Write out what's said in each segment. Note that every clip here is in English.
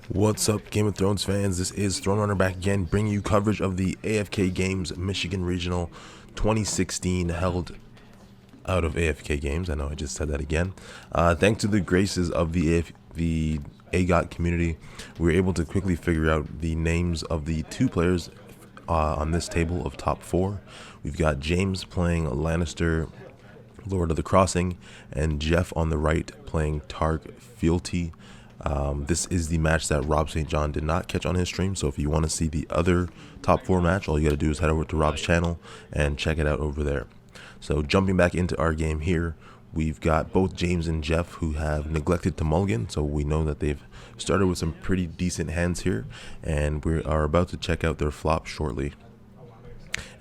What's up, Game of Thrones fans? This is Throne Runner back again, bringing you coverage of the AFK Games Michigan Regional 2016, held out of AFK Games. I know I just said that again. Thanks to the graces of the AGOT community, we were able to quickly figure out the names of the two players on this table of top four. We've got James playing Lannister, Lord of the Crossing, and Jeff on the right playing Targ, Fealty. This is the match that Rob St. John did not catch on his stream, so if you want to see the other top four match, all you gotta do is head over to Rob's channel and check it out over there. So jumping back into our game here, we've got both James and Jeff who have neglected to mulligan, so we know that they've started with some pretty decent hands here, and we are about to check out their flop shortly.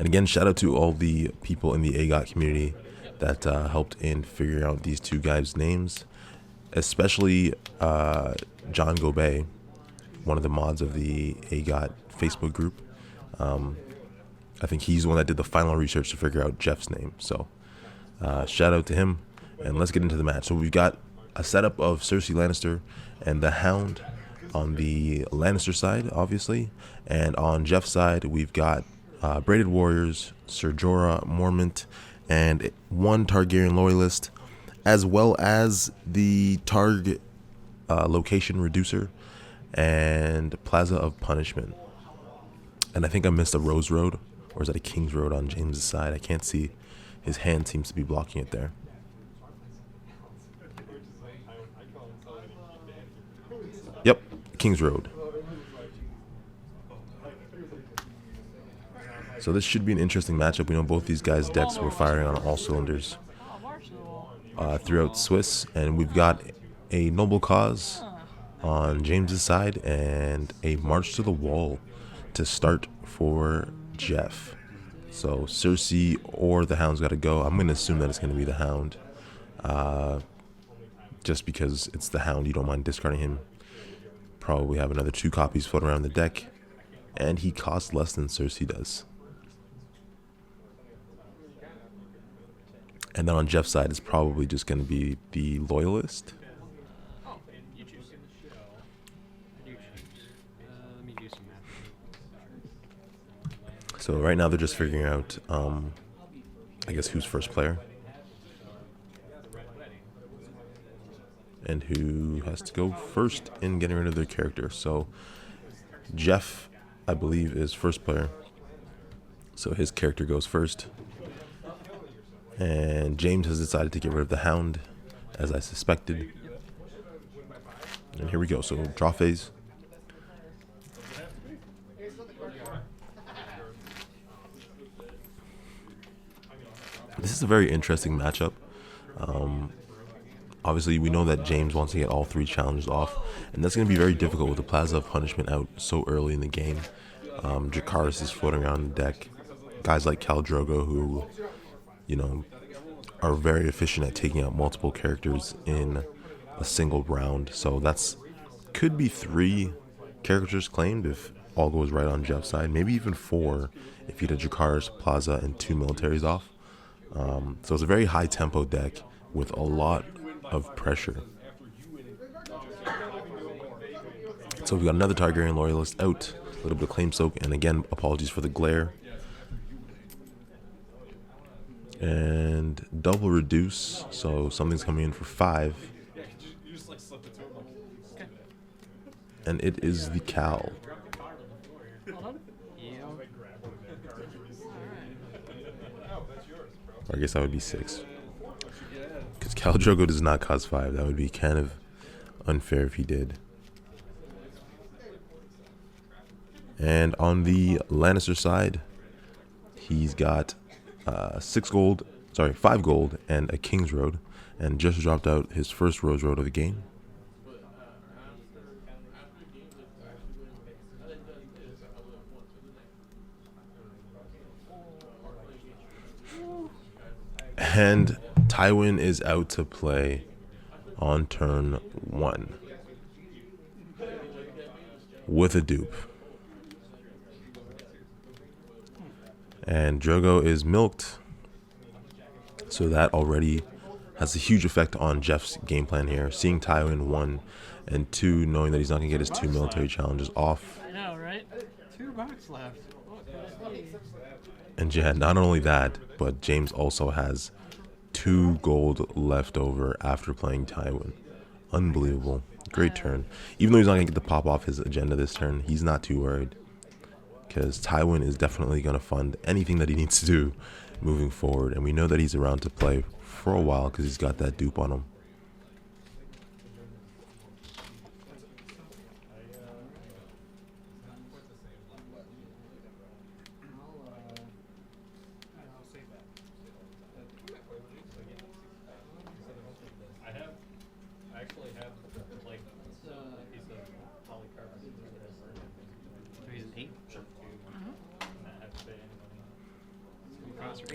And again, shout out to all the people in the AGOT community that helped in figuring out these two guys' names, especially John Gobey, one of the mods of the AGOT Facebook group. I think he's the one that did the final research to figure out Jeff's name. So shout out to him, and let's get into the match. So we've got a setup of Cersei Lannister and the Hound on the Lannister side, obviously, and on Jeff's side we've got Braided Warriors, Ser Jorah Mormont, and one Targaryen loyalist, as well as the Targ location reducer and Plaza of Punishment. And I think I missed a Rose Road, or is that a King's Road on James's side? I can't see. His hand seems to be blocking it there. Yep, King's Road. So this should be an interesting matchup. We know both these guys' decks were firing on all cylinders throughout Swiss, and we've got a Noble Cause on James's side and a March to the Wall to start for Jeff. So Cersei or the Hound's got to go. I'm going to assume that it's going to be the Hound, just because it's the Hound. You don't mind discarding him. Probably have another 2 copies floating around the deck, and he costs less than Cersei does. And then on Jeff's side, it's probably just going to be the Loyalist. So right now they're just figuring out, I guess, who's first player. And who has to go first in getting rid of their character. So Jeff, I believe, is first player. So his character goes first. And James has decided to get rid of the Hound, as I suspected. And here we go. So draw phase. This is a very interesting matchup. Obviously, we know that James wants to get all 3 challenges off, and that's going to be very difficult with the Plaza of Punishment out so early in the game. Dracarys is floating around the deck. Guys like Khal Drogo, who, you know, are very efficient at taking out multiple characters in a single round. So that's could be 3 characters claimed if all goes right on Jeff's side. Maybe even 4 if you get Dracarys, Plaza, and 2 militaries off. So it's a very high tempo deck with a lot of pressure. So we've got another Targaryen loyalist out, a little bit of claim soak, and again, apologies for the glare. And double reduce, so something's coming in for 5. And it is the Khal. I guess that would be 6. Because Khal Drogo does not cost 5. That would be kind of unfair if he did. And on the Lannister side, he's got 5 gold, and a King's Road, and just dropped out his first Rose Road of the game. And Tywin is out to play on turn 1 with a dupe. And Drogo is milked, so that already has a huge effect on Jeff's game plan here. Seeing Tywin 1 and 2, knowing that he's not going to get his 2 military challenges off. I know, right? 2 bucks left. And yeah, not only that, but James also has 2 gold left over after playing Tywin. Unbelievable. Great turn. Even though he's not going to get the pop off his agenda this turn, he's not too worried. Because Tywin is definitely going to fund anything that he needs to do moving forward. And we know that he's around to play for a while because he's got that dupe on him.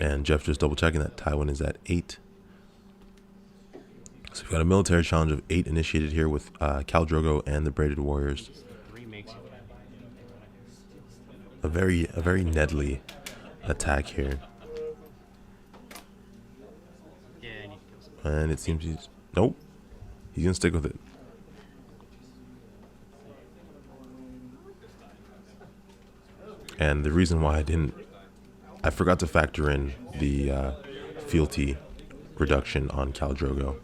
And Jeff just double checking that Tywin is at 8. So we've got a military challenge of 8 initiated here with Khal Drogo and the Braided Warriors. A very Nedly attack here. And it seems he's... Nope. He's going to stick with it. And the reason why I forgot to factor in the fealty reduction on Khal Drogo.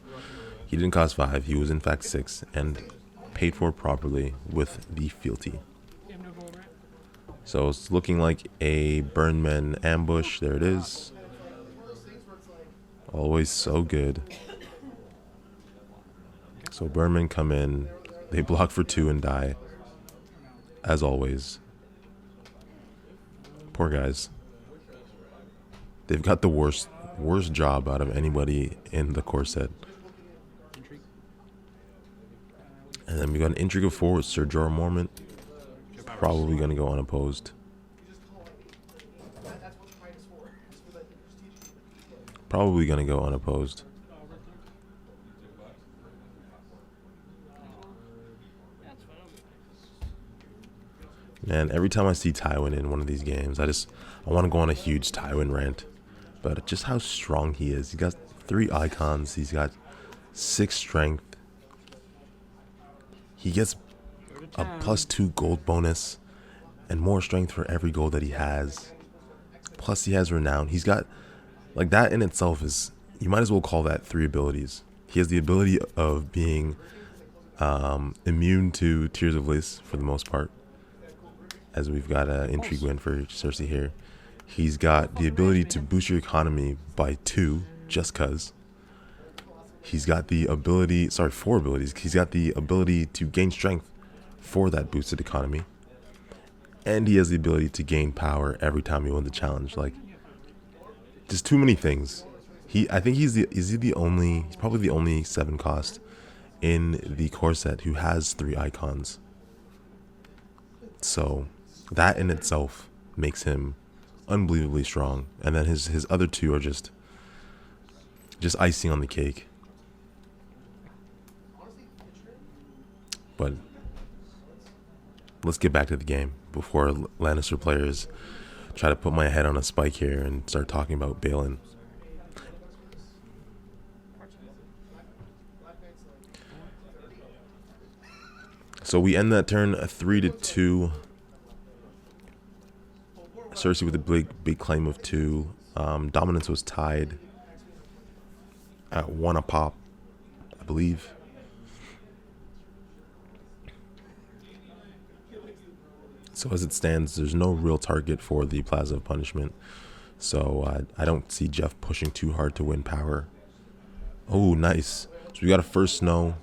He didn't cost 5, he was in fact 6, and paid for properly with the fealty. So it's looking like a Burnman ambush. There it is. Always so good. So Burnman come in, they block for 2 and die. As always. Poor guys. They've got the worst job out of anybody in the core set. And then we got an intrigue of 4 with Sir Jorah Mormont. Probably going to go unopposed. Probably going to go unopposed. Man, every time I see Tywin in one of these games, I want to go on a huge Tywin rant. But just how strong he is. He's got 3 icons. He's got 6 strength. He gets a +2 gold bonus and more strength for every gold that he has. Plus he has renown. He's got, like, that in itself is, you might as well call that 3 abilities. He has the ability of being immune to Tears of Lace for the most part, as we've got an intrigue win for Cersei here. He's got the ability to boost your economy by 2, just cuz. He's got the ability, 4 abilities. He's got the ability to gain strength for that boosted economy. And he has the ability to gain power every time you win the challenge. Like, just too many things. I think he's probably the only 7 cost in the core set who has 3 icons. So that in itself makes him unbelievably strong. And then his other 2 are just icing on the cake. But let's get back to the game before Lannister players try to put my head on a spike here and start talking about Balin. So we end that turn 3-2. Cersei with a big claim of 2. Dominance was tied at 1 a pop, I believe. So as it stands, there's no real target for the Plaza of Punishment. So I don't see Jeff pushing too hard to win power. Oh, nice. So we got a first snow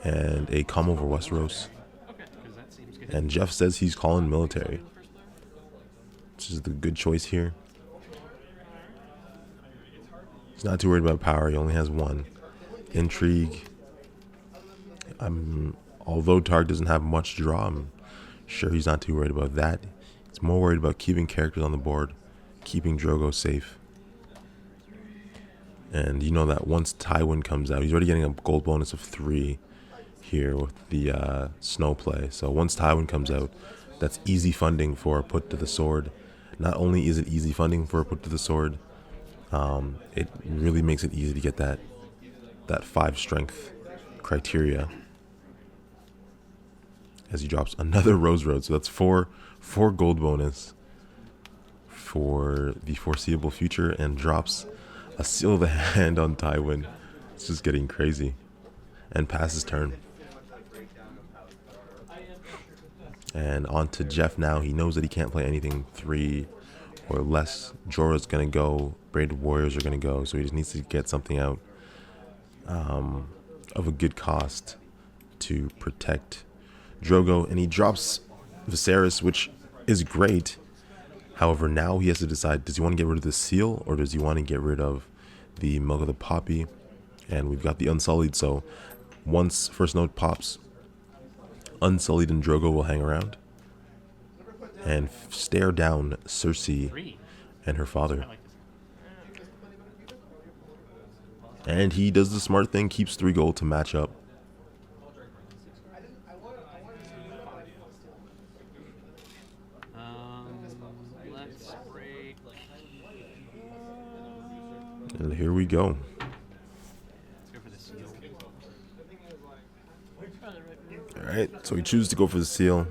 and a come over Westeros. And Jeff says he's calling military, which is the good choice here. He's not too worried about power. He only has 1. Intrigue. Although Targ doesn't have much draw, I'm sure he's not too worried about that. He's more worried about keeping characters on the board, keeping Drogo safe. And you know that once Tywin comes out, he's already getting a gold bonus of 3 here with the snow play. So once Tywin comes out, that's easy funding for a put to the sword. Not only is it easy funding for a put to the sword, it really makes it easy to get that that 5 strength criteria, as he drops another Rose Road. So that's four gold bonus for the foreseeable future, and drops a Seal of the Hand on Tywin. It's just getting crazy. And passes turn. And on to Jeff now. He knows that he can't play anything 3 or less. Jorah's going to go. Braided Warriors are going to go. So he just needs to get something out of a good cost to protect Drogo. And he drops Viserys, which is great. However, now he has to decide, does he want to get rid of the Seal, or does he want to get rid of the Milk of the Poppy? And we've got the Unsullied, so once First Note pops, Unsullied and Drogo will hang around and stare down Cersei and her father. And he does the smart thing, keeps 3 gold to match up. Let's break. And here we go. Let's go for the Seal. Alright, so he chooses to go for the Seal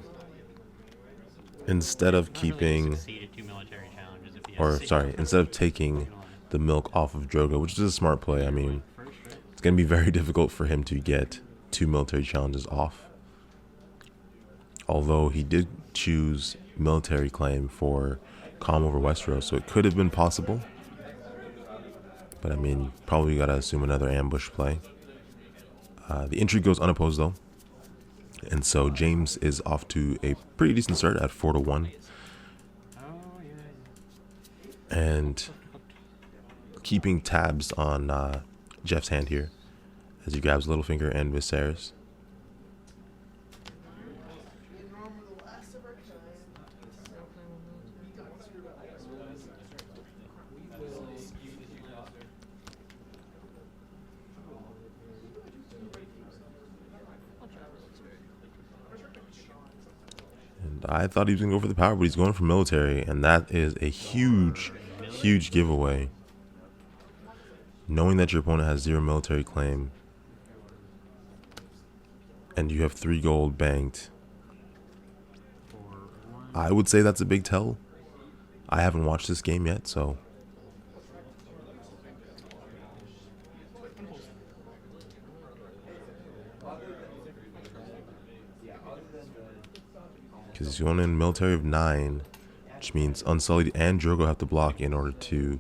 instead of keeping, instead of taking the milk off of Drogo, which is a smart play. I mean, it's going to be very difficult for him to get 2 military challenges off. Although he did choose military claim for Calm over Westeros, so it could have been possible. But I mean, probably got to assume another ambush play. The intrigue goes unopposed though. And so James is off to a pretty decent start at 4-1. And keeping tabs on Jeff's hand here as he grabs Littlefinger and Viserys. And I thought he was going to go for the power, but he's going for military, and that is a huge giveaway. Knowing that your opponent has 0 military claim and you have 3 gold banked, I would say that's a big tell. I haven't watched this game yet, so because he's going in military of 9, which means Unsullied and Drogo have to block in order to,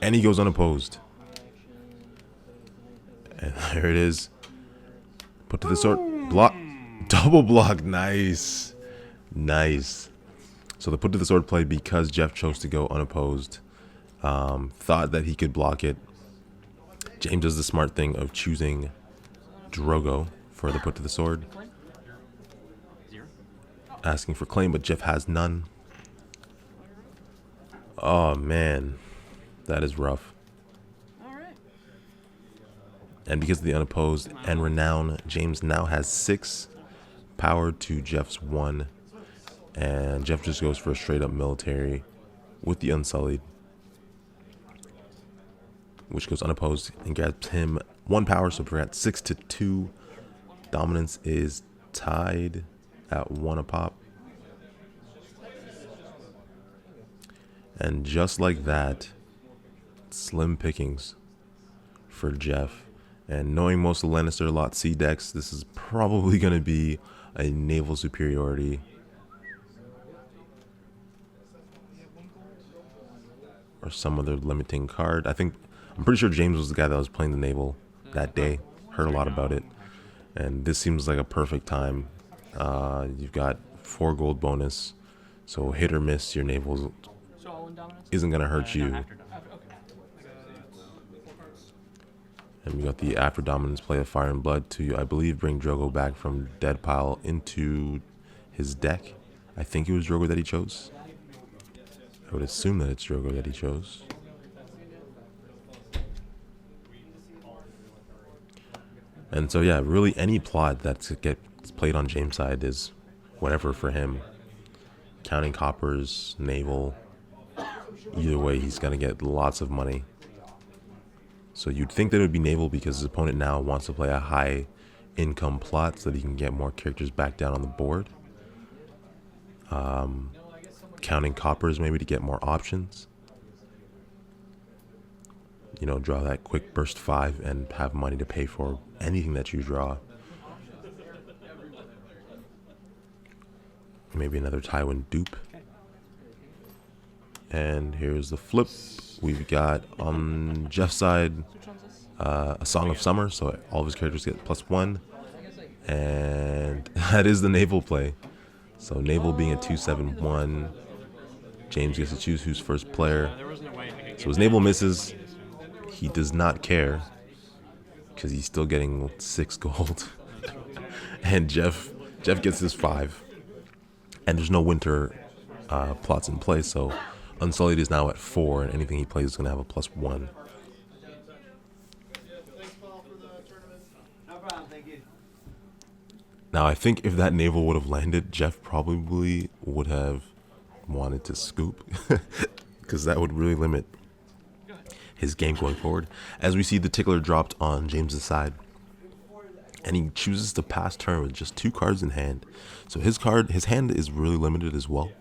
and he goes unopposed. And there it is. Put to the sword. Block. Double block. Nice. Nice. So the put to the sword play, because Jeff chose to go unopposed, thought that he could block it. James does the smart thing of choosing Drogo for the put to the sword. Asking for claim, but Jeff has none. Oh, man. That is rough. And because of the unopposed and renown, James now has 6 power to Jeff's 1. And Jeff just goes for a straight up military with the Unsullied, which goes unopposed and grabs him 1 power. So we're at 6-2. Dominance is tied at 1 a pop. And just like that, slim pickings for Jeff. And knowing most of Lannister LotC decks, this is probably going to be a naval superiority. Or some other limiting card. I'm pretty sure James was the guy that was playing the naval that day. Heard a lot about it. And this seems like a perfect time. You've got 4 gold bonus. So hit or miss, your naval isn't going to hurt you. And we got the after dominance play of Fire and Blood to, I believe, bring Drogo back from dead pile into his deck. I think it was Drogo that he chose. I would assume that it's Drogo that he chose. And so yeah, really any plot that gets played on James' side is whatever for him. Counting coppers, naval, either way he's gonna get lots of money. So you'd think that it would be Naval because his opponent now wants to play a high income plot so that he can get more characters back down on the board. Counting coppers maybe to get more options. You know, draw that quick burst 5 and have money to pay for anything that you draw. Maybe another Tywin dupe. And here's the flip. We've got on Jeff's side a Song of Summer, so all of his characters get +1. And that is the Naval play. So Naval being a 2/7/1. James gets to choose who's first player. So his Naval misses. He does not care because he's still getting 6 gold. And Jeff gets his 5. And there's no winter plots in play, so Unsullied is now at 4, and anything he plays is going to have a +1. Now, I think if that Naval would have landed, Jeff probably would have wanted to scoop, because that would really limit his game going forward. As we see, the Tickler dropped on James's side, and he chooses to pass turn with just 2 cards in hand. So his hand is really limited as well.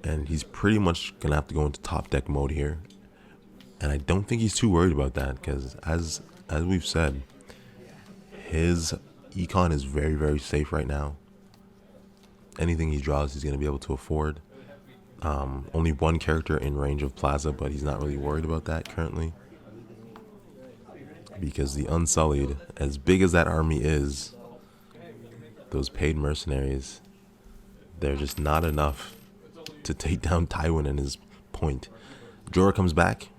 And he's pretty much going to have to go into top deck mode here. And I don't think he's too worried about that, because as we've said, his econ is very, very safe right now. Anything he draws, he's going to be able to afford. Only 1 character in range of Plaza, but he's not really worried about that currently. Because the Unsullied, as big as that army is, those paid mercenaries, they're just not enough to take down Tywin and his point. Jorah comes back.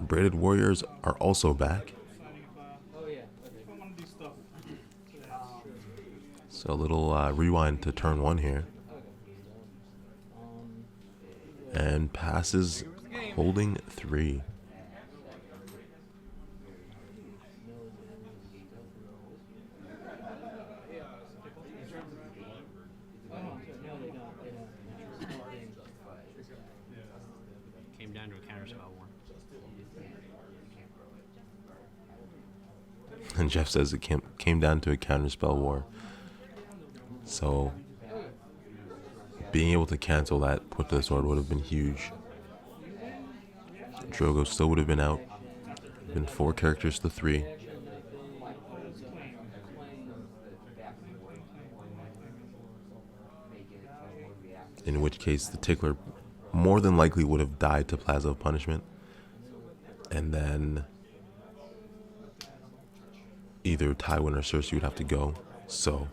Braided Warriors are also back. So a little rewind to turn 1 here. And passes holding 3. Came down to a counterspell war. And Jeff says it came down to a counterspell war. So being able to cancel that put to the sword would have been huge. Drogo still would have been out. Been 4 characters to 3. In which case the Tickler more than likely would have died to Plaza of Punishment. And then either Tywin or Cersei would have to go. So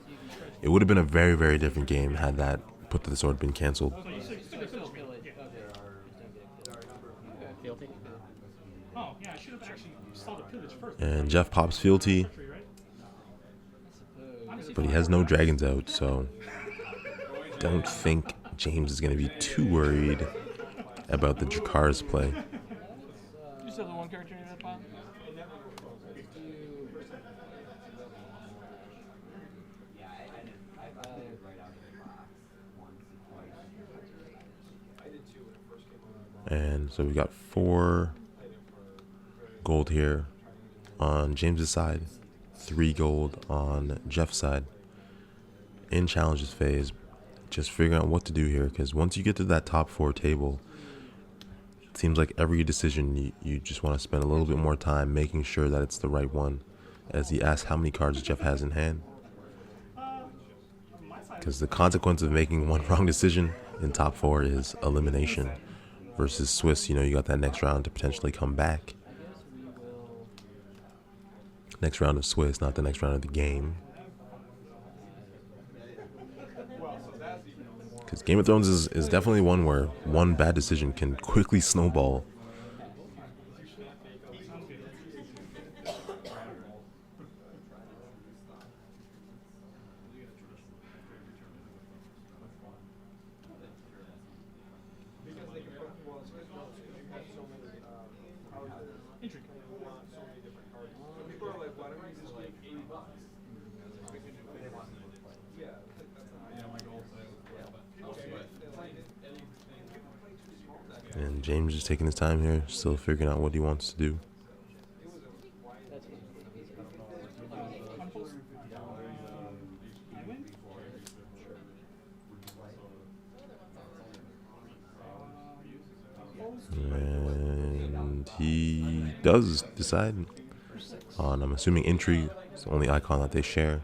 it would have been a very, very different game had that put to the sword been cancelled. And Jeff pops Fealty, but he has no dragons out, so don't think James is going to be too worried about the Dracarys play. You still have the 1 character in that pile? And so we got 4 gold here on James's side, 3 gold on Jeff's side. In challenges phase, just figuring out what to do here, because once you get to that top 4 table, it seems like every decision you just want to spend a little bit more time making sure that it's the right one, as he asks how many cards Jeff has in hand. Because the consequence of making 1 wrong decision in top 4 is elimination. Versus Swiss, you know, you got that next round to potentially come back. Next round of Swiss, not the next round of the game. Because Game of Thrones is definitely one where 1 bad decision can quickly snowball. James is taking his time here, still figuring out what he wants to do. And he does decide on, I'm assuming, Intrigue. It's the only icon that they share.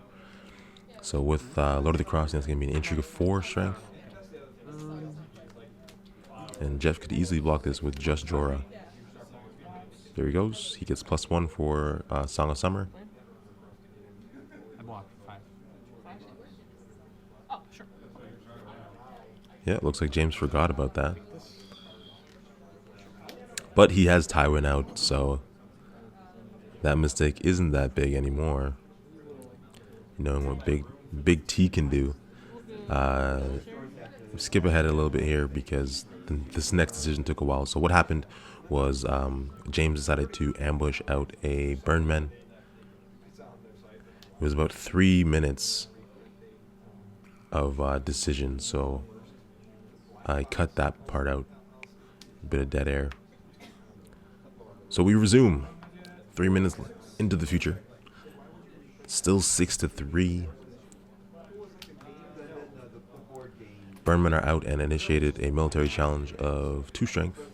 So with Lord of the Crossing, that's going to be an Intrigue of 4 strength. And Jeff could easily block this with just Jorah. There he goes. He gets +1 for Song of Summer. I blocked 5. Oh, sure. Yeah, it looks like James forgot about that. But he has Tywin out, so that mistake isn't that big anymore. Knowing what Big T can do. Skip ahead a little bit here because this next decision took a while. So what happened was James decided to ambush out a Burnman. It was about 3 minutes of decision, so I cut that part out. A bit of dead air. So we resume 3 minutes into the future. Still 6-3. Burnmen are out and initiated a military challenge of 2 strength.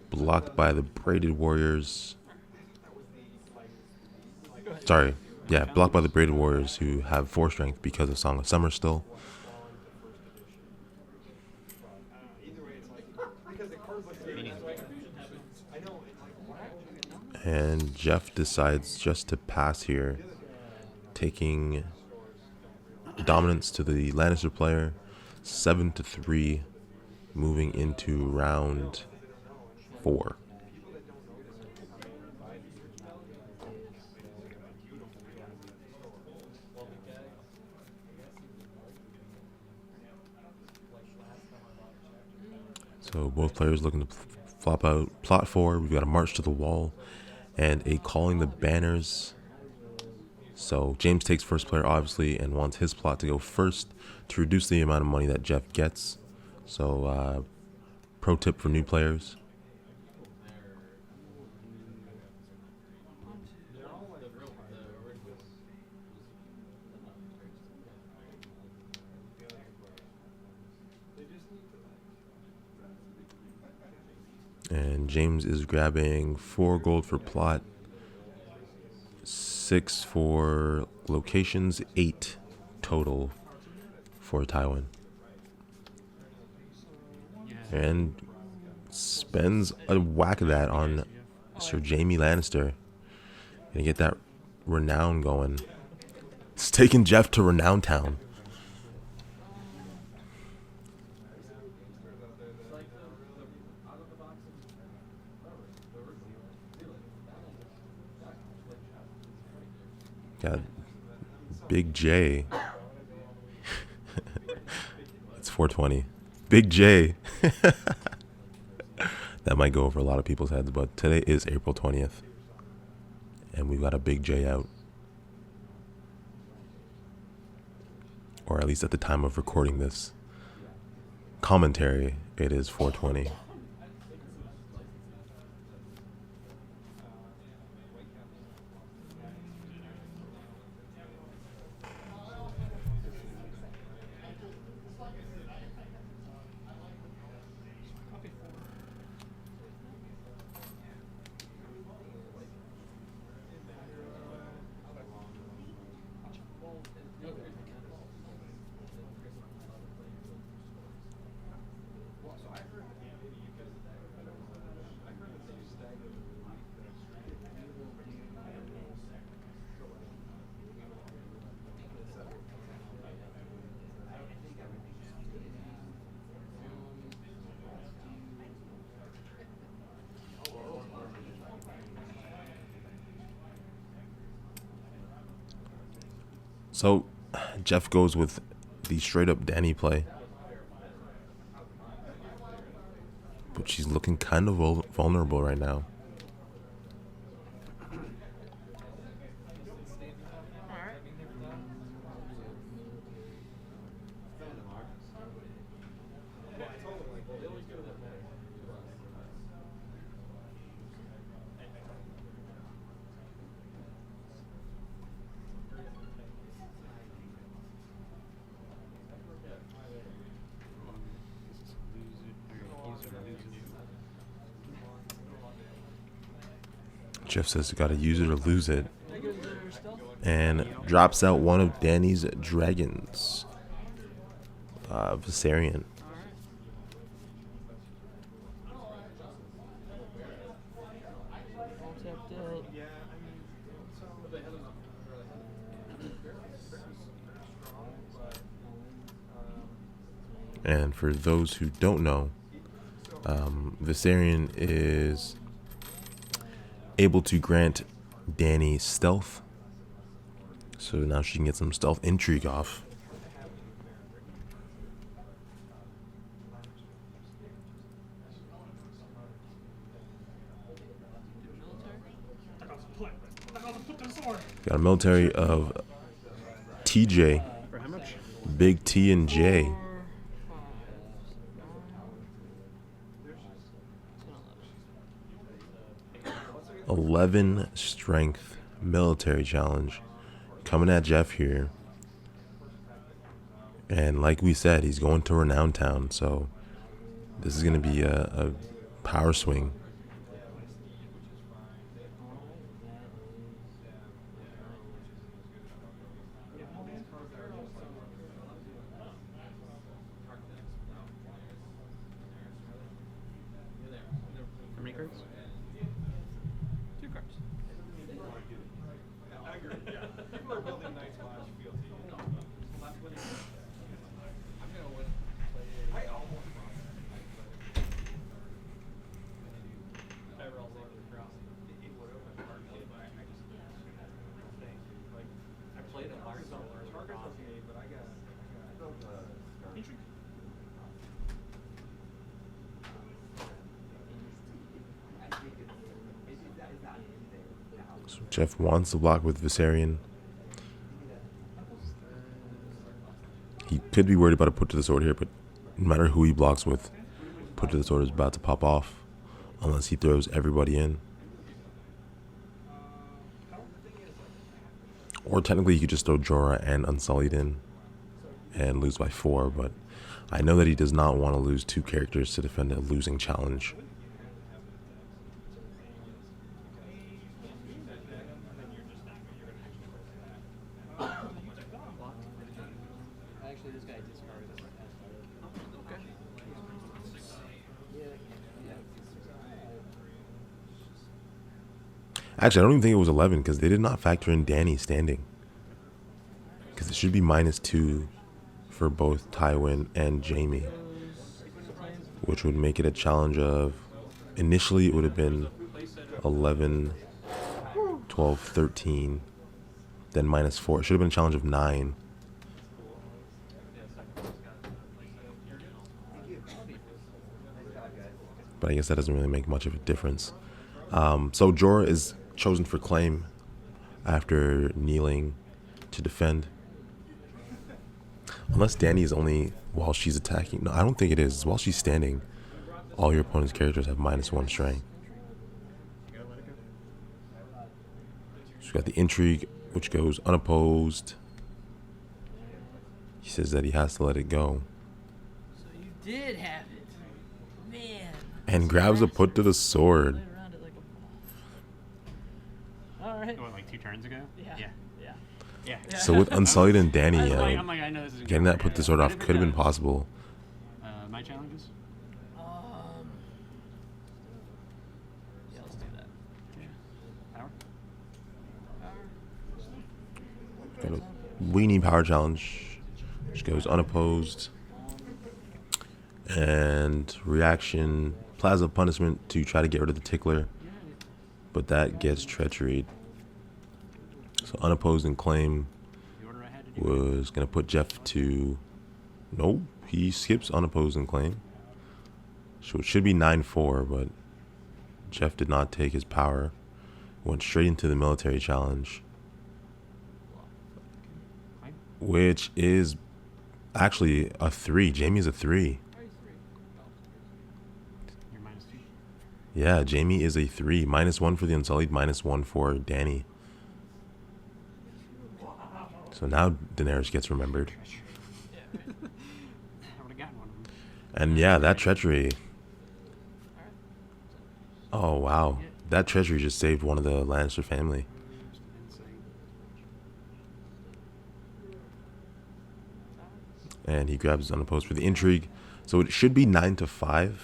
Blocked by the Braided Warriors. Sorry. Yeah, blocked by the Braided Warriors who have 4 strength because of Song of Summer still. And Jeff decides just to pass here, taking dominance to the Lannister player, 7-3, moving into round 4. So both players looking to flop out plot 4. We've got a March to the Wall and a Calling the Banners. So James takes first player, obviously, and wants his plot to go first to reduce the amount of money that Jeff gets. So pro tip for new players. And James is grabbing 4 gold for plot, 6 for locations, 8 total for Tywin. And spends a whack of that on Sir Jaime Lannister. Gonna get that renown going. It's taking Jeff to Renown Town. Got Big J. It's 420. Big J. That might go over a lot of people's heads, but today is April 20th. And we've got a Big J out. Or at least at the time of recording this commentary, it is 420. So Jeff goes with the straight up Danny play. But she's looking kind of vulnerable right now. Jeff says you gotta use it or lose it. And drops out one of Danny's dragons. Viserion. And for those who don't know, Viserion is able to grant Danny stealth. So now she can get some stealth intrigue off. Got a military of TJ, For how much? Big T and J. 11 strength military challenge coming at Jeff here. And like we said, he's going to Renown Town, so this is going to be a power swing. How many cards? 2 cards. So Jeff wants to block with Viserion. He could be worried about a put to the sword here, but no matter who he blocks with, put to the sword is about to pop off unless he throws everybody in. Or technically he could just throw Jorah and Unsullied in and lose by 4, but I know that he does not want to lose 2 characters to defend a losing challenge. Actually, I don't even think it was 11 because they did not factor in Danny standing. Because it should be -2 for both Tywin and Jaime, which would make it a challenge of, initially it would have been 11, 12, 13, then -4. It should have been a challenge of 9. But I guess that doesn't really make much of a difference. So Jorah is chosen for claim after kneeling to defend. Unless Danny is only while she's attacking. No, I don't think it is. While she's standing, all your opponent's characters have -1 strength. She's got the intrigue, which goes unopposed. He says that he has to let it go. So you did have it. Man. And grabs a put to the sword. Alright. What, like 2 turns ago? Yeah. Yeah. So with Unsullied and Danny, I'm like, I know this is getting that put the sword off could have been possible. My challenges? Yeah, let's do that. Power? Got a weenie power challenge, which goes unopposed. And reaction, plasma punishment to try to get rid of the tickler. But that gets treachery. So unopposed and claim was going to put Jeff to... Nope, he skips unopposed and claim. So it should be 9-4, but Jeff did not take his power. Went straight into the military challenge. Which is actually a 3. Jaime's a 3. You're -2. Yeah, Jaime is a 3. -1 for the Unsullied, -1 for Danny. So now Daenerys gets remembered. I would have gotten one of them. And yeah, that treachery. Oh, wow. That treachery just saved one of the Lannister family. Just insane. And he grabs unopposed for the intrigue. So it should be 9-5 This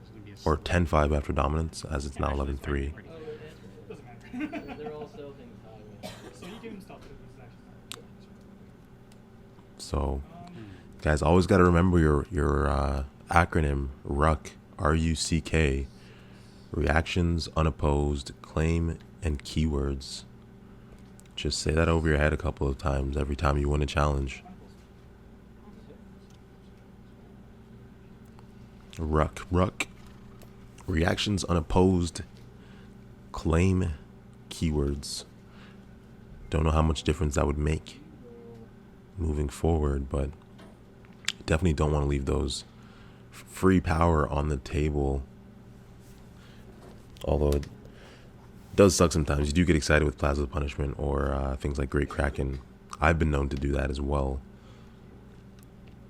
is gonna be a or slow- 10-5 after dominance, as it's now Actually, it's 11-3. pretty Oh, good. that's Doesn't matter. They're all still things high. So you can stop it. This is actually So, Hmm. guys, always got to remember your acronym RUCK, RUCK, reactions, unopposed, claim, and keywords. Just say that over your head a couple of times every time you win a challenge. RUCK, reactions, unopposed, claim, keywords. Don't know how much difference that would make moving forward, but definitely don't want to leave those free power on the table. Although it does suck sometimes. You do get excited with Plaza of Punishment or things like Great Kraken. I've been known to do that as well.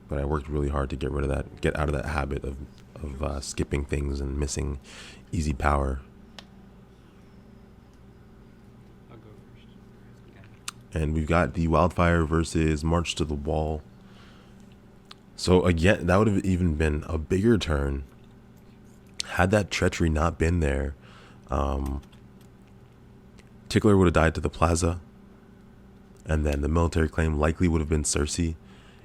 But I worked really hard to get rid of that, get out of that habit of skipping things and missing easy power. I'll go first. Okay. And we've got the Wildfire versus March to the Wall. So again, that would have even been a bigger turn had that treachery not been there. Tickler would have died to the Plaza, and then the military claim likely would have been Cersei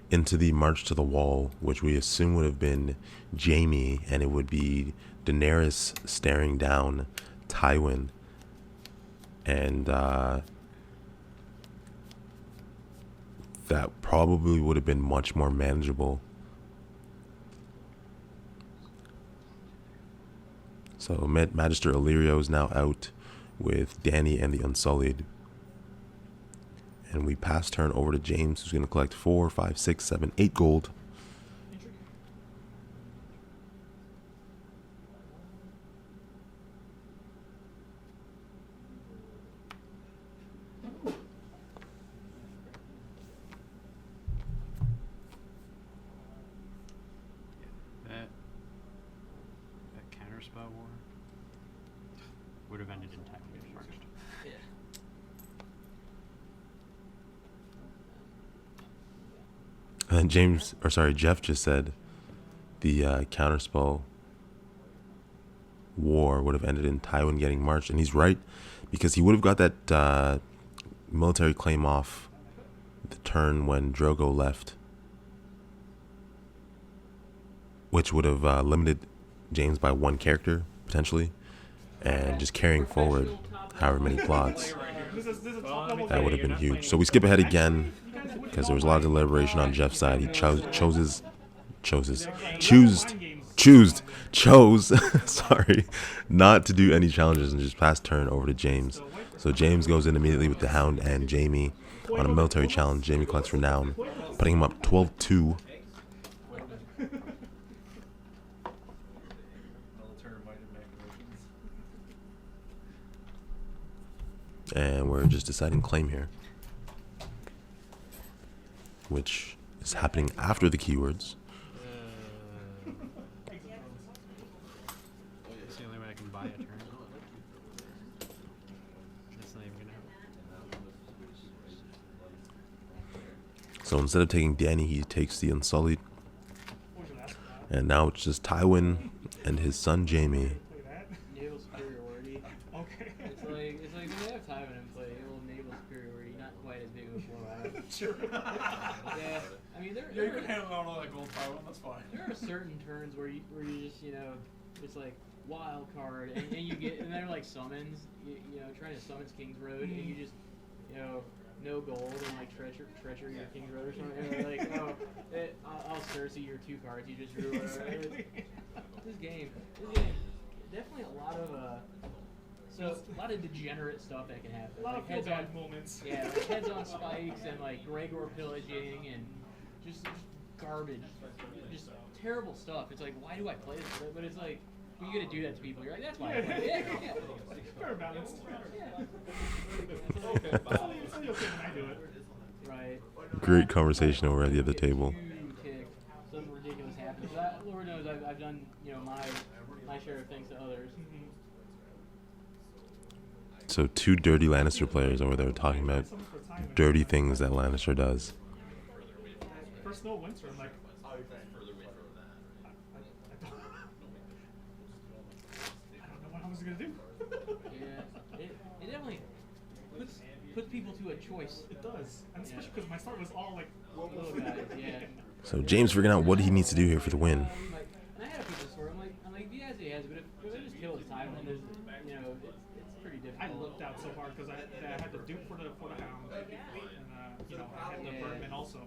into the March to the Wall, which we assume would have been Jaime, and it would be Daenerys staring down Tywin. And that probably would have been much more manageable. So Magister Illyrio is now out with Dany and the Unsullied. And we pass turn over to James, who's going to collect 4, 5, 6, 7, 8 gold. That counter spell war would have ended in time getting marched. Yeah. And then Jeff just said the counterspell war would have ended in Tywin getting marched. And he's right, because he would have got that military claim off the turn when Drogo left, which would have limited James by 1 character, potentially, and just carrying forward however many plots. This is top level That game. would have been huge. So we skip ahead again, because there was a lot of deliberation on Jeff's side. He chose, sorry, not to do any challenges and just pass turn over to James. So James goes in immediately with the Hound and Jaime on a military challenge. Jaime collects Renown, putting him up 12-2. And we're just deciding claim here, which is happening after the keywords. That's the only way I can buy a turn. That's not even gonna happen. So instead of taking Dany, he takes the Unsullied. And now it's just Tywin and his son Jaime. Look at that. Naval superiority. Okay. It's like when they have time in play, it will naval superiority, not quite as big of a blowout. Sure. Yeah, I mean Yeah, you can handle out all that gold power, that's fine. there are certain turns where you just it's like wild card and you get and they're like summons, you know, trying to summons King's Road and you just no gold and like treachery or King's Road or something. And like I'll Cersei your 2 cards you just drew. Exactly. This game, definitely a lot of degenerate stuff that can happen. A lot Like of heads bad on moments. yeah, like heads on spikes and like Gregor pillaging and just garbage, just terrible stuff. It's like, why do I play this? But it's like, when you gotta do that to people, you're like, that's why I play it. Yeah. Fair balance. Yeah. It's only okay when I do it. Right. Great conversation over at the other table. You kick, something ridiculous happens. Lord knows I've done my share of things to others. So 2 dirty Lannister players over there talking about dirty things that Lannister does. First snow winter, I'm like, I don't know what I was gonna do. Yeah, it definitely puts people to a choice. It does, and especially because my start was all like, Little guys, yeah. So James figuring out what he needs to do here for the win. Like, and I had to put this sword. I'm like, he has, but if I just kill his time, then there's, it's pretty difficult. I looked out so hard because I had to dupe for the hound, and I had the Birdman also.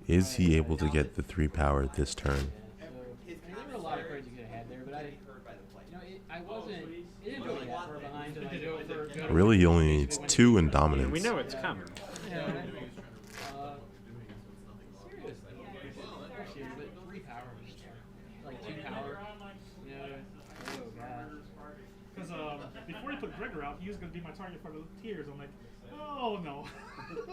Is he able to get the 3 power this turn? So, there were a lot of cards you could have had there, but I wasn't. It didn't go that far behind to like go for. Really, he only needs 2 in dominance. We know it's coming. Yeah. Seriously, but 3 power, like 2 power. Oh god. Because before he put Gregor out, he was gonna be my target for the tears. I'm like, oh no.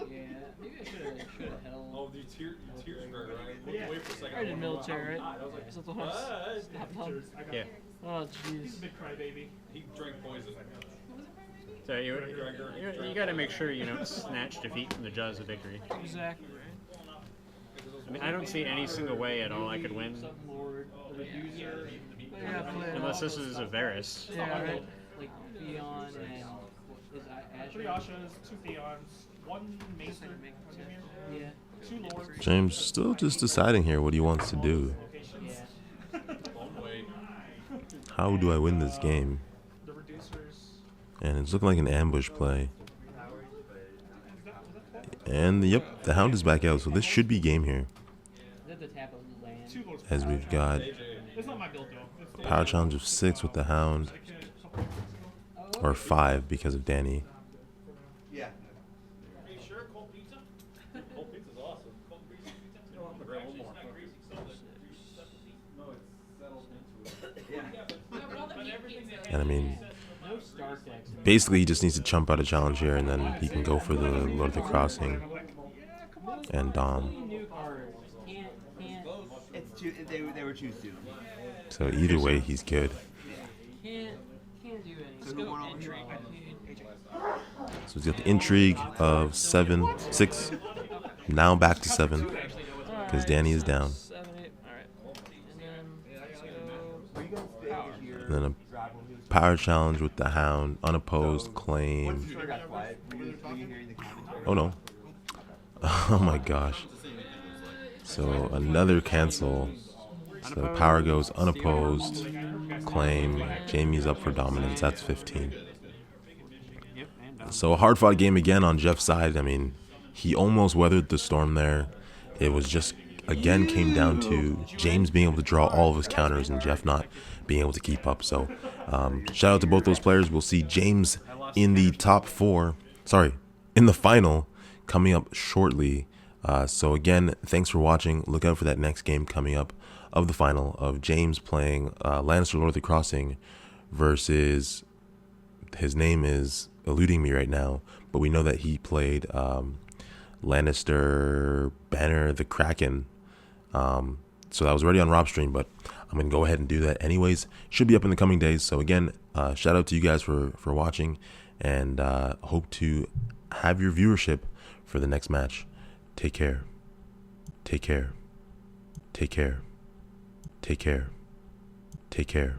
Yeah, maybe I should have held. Oh, the tears, Gregor. I Yeah. looked away for a second. I did military, right? I was like, Is that the horse? Stop him. Tears, I got Yeah. Oh, He's jeez. a big crybaby. he drank poison. So you got to make sure you don't snatch defeat from the jaws of victory. Exactly right. I mean, I don't see any single way at all I could win, Something Lord, the Reducer, Yeah, play it unless off. this is a Varus. Yeah, right. like Theon and is Asher. 3 Ashas, 2 Theons, 1 Maester, 1 Ymir, Yeah. 2 Lords. James still just deciding here what he wants to do. Locations. Yeah. Long way. How do I win this game? The Reducers. And it's looking like an ambush play. Is that And yep, the Hound is back out, so this should be game here. Is that the tap of land? 2 Lords. As we've got It's not my build though. It's power challenge of 6 with the Hound, or 5 because of Danny. Yeah. Are you sure? Cold pizza? Cold pizza's awesome. Cold pizza. You know, I'm gonna grab one more. No, it's settled into it. Yeah. And I mean, No star decks. basically he just needs to chump out a challenge here, and then he can go for the Lord of the Crossing and Dom. New cards. Can't. It's too. They were too soon. So either way, he's good. Can't do So anything. who won over here? So he's got the intrigue of 7, 6, now back to 7, because Danny is down. 7, 8. Alright. And then let's go. Are you guys big here? And then a power challenge with the Hound, unopposed, claim. Sure got quiet. Were you hearing the commentary? Oh no. Oh my gosh. So another cancel. So power goes unopposed, claim. Jamie's up for dominance. That's 15. Yep, and done. So a hard fought game again on Jeff's side. I mean, he almost weathered the storm there. It was just, again, came down to James being able to draw all of his counters and Jeff not being able to keep up. So shout out to both those players. We'll see James in the top 4. Sorry, in the final coming up shortly. So again, thanks for watching. Look out for that next game coming up of the final of James playing Lannister Lord of the Crossing versus, his name is eluding me right now, but we know that he played Lannister Banner the Kraken. So that was already on Rob's stream, but I'm going to go ahead and do that anyways. Should be up in the coming days. So again, shout out to you guys for watching, and hope to have your viewership for the next match. Take care. Take care. Take care. Take care. Take care.